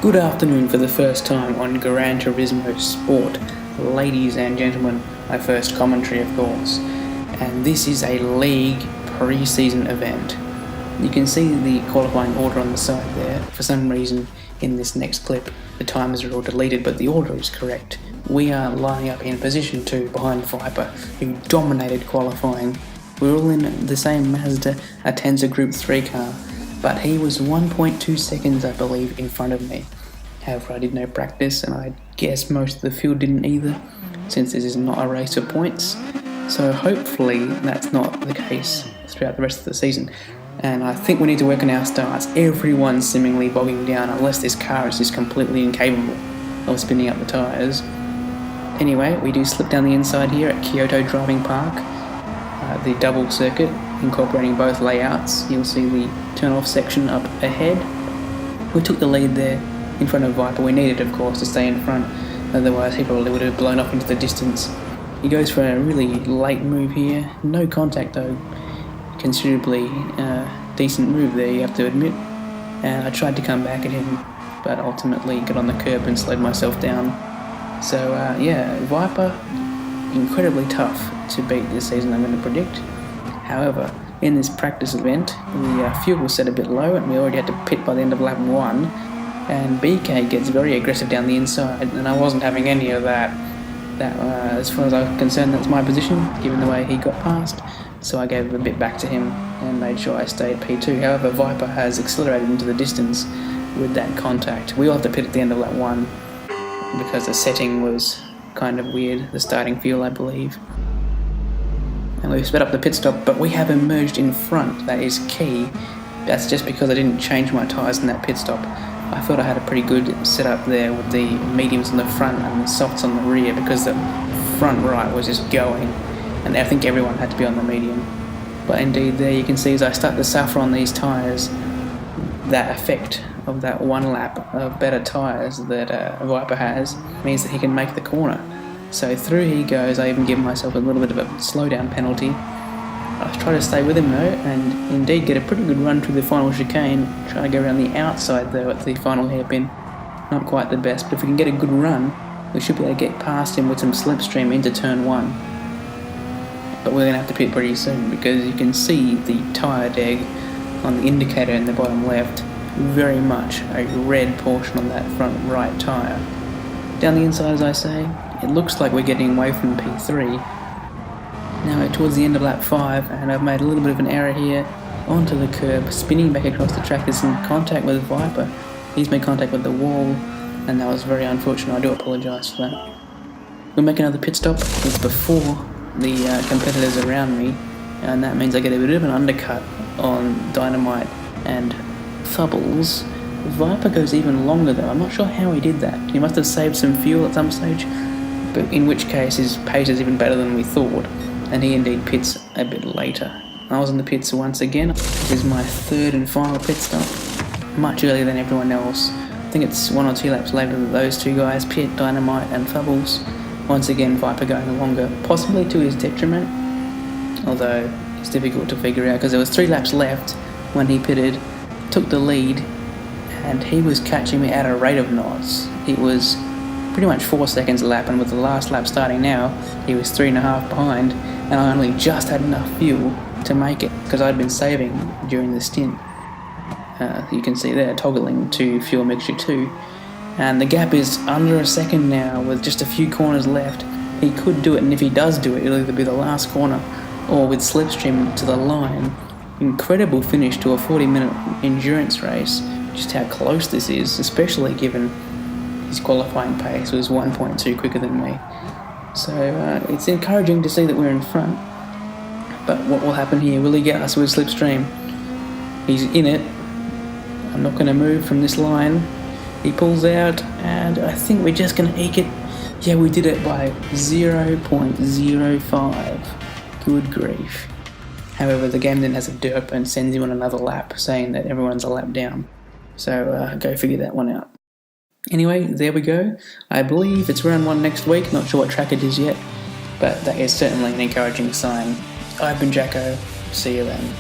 Good afternoon for the first time on Gran Turismo Sport. Ladies and gentlemen, my first commentary of course. And this is a league pre-season event. You can see the qualifying order on the side there. For some reason in this next clip the times are all deleted, but the order is correct. We are lining up in position 2 behind Viper, who dominated qualifying. We're all in the same Mazda Atenza Group 3 car, but he was 1.2 seconds, I believe, in front of me. However, I did no practice, and I guess most of the field didn't either, since this is not a race for points. So hopefully that's not the case throughout the rest of the season. And I think we need to work on our starts. Everyone's seemingly bogging down, unless this car is just completely incapable of spinning up the tyres. Anyway, we do slip down the inside here at Kyoto Driving Park, the double circuit, incorporating both layouts. You'll see the turn-off section up ahead. We took the lead there in front of Viper. We needed, of course, to stay in front, otherwise he probably would have blown off into the distance. He goes for a really late move here. No contact though. Considerably decent move there, you have to admit. And I tried to come back at him, but ultimately got on the curb and slowed myself down. So yeah, Viper, incredibly tough to beat this season, I'm going to predict. However, in this practice event, the fuel was set a bit low and we already had to pit by the end of lap 1, and BK gets very aggressive down the inside, and I wasn't having any of that. As far as I'm concerned, that's my position, given the way he got past, so I gave a bit back to him and made sure I stayed P2. However, Viper has accelerated into the distance with that contact. We all have to pit at the end of lap 1, because the setting was kind of weird, the starting fuel I believe. And we've sped up the pit stop, but we have emerged in front. That is key. That's just because I didn't change my tyres in that pit stop. I thought I had a pretty good setup there with the mediums on the front and the softs on the rear, because the front right was just going, and I think everyone had to be on the medium. But indeed there you can see, as I start to suffer on these tyres, that effect of that one lap of better tyres that Viper has means that he can make the corner. So through he goes. I even give myself a little bit of a slowdown penalty. I try to stay with him though, and indeed get a pretty good run through the final chicane. Try to go around the outside though at the final hairpin. Not quite the best, but if we can get a good run, we should be able to get past him with some slipstream into turn 1. But we're going to have to pit pretty soon, because you can see the tyre deg on the indicator in the bottom left. Very much a red portion on that front right tyre. Down the inside, as I say, it looks like we're getting away from P3. Now we're towards the end of lap 5, and I've made a little bit of an error here onto the curb, spinning back across the track. There's some contact with Viper. He's made contact with the wall, and that was very unfortunate. I do apologise for that. We'll make another pit stop. It's before the competitors around me, and that means I get a bit of an undercut on Dynamite and Fubbles. Viper goes even longer though. I'm not sure how he did that. He must have saved some fuel at some stage, but in which case his pace is even better than we thought, and he indeed pits a bit later. I was in the pits once again. This is my third and final pit stop, much earlier than everyone else. I think it's 1 or 2 laps later that those two guys pit, Dynamite and Fubbles. Once again Viper going longer, possibly to his detriment, although it's difficult to figure out because there was 3 laps left when he pitted, took the lead, and he was catching me at a rate of knots. He was pretty much 4 seconds a lap, and with the last lap starting now, he was 3.5 behind, and I only just had enough fuel to make it, because I'd been saving during the stint. You can see there, toggling to fuel mixture 2, and the gap is under a second now with just a few corners left. He could do it, and if he does do it, it'll either be the last corner or with slipstream to the line. Incredible finish to a 40-minute endurance race. Just how close this is, especially given his qualifying pace was 1.2 quicker than me. So it's encouraging to see that we're in front. But what will happen here? Will he get us with slipstream? He's in it. I'm not going to move from this line. He pulls out, and I think we're just going to eke it. Yeah, we did it by 0.05. Good grief. However, the game then has a derp and sends him on another lap, saying that everyone's a lap down. So go figure that one out. Anyway, there we go. I believe it's round 1 next week. Not sure what track it is yet, but that is certainly an encouraging sign. I've been Jacko. See you then.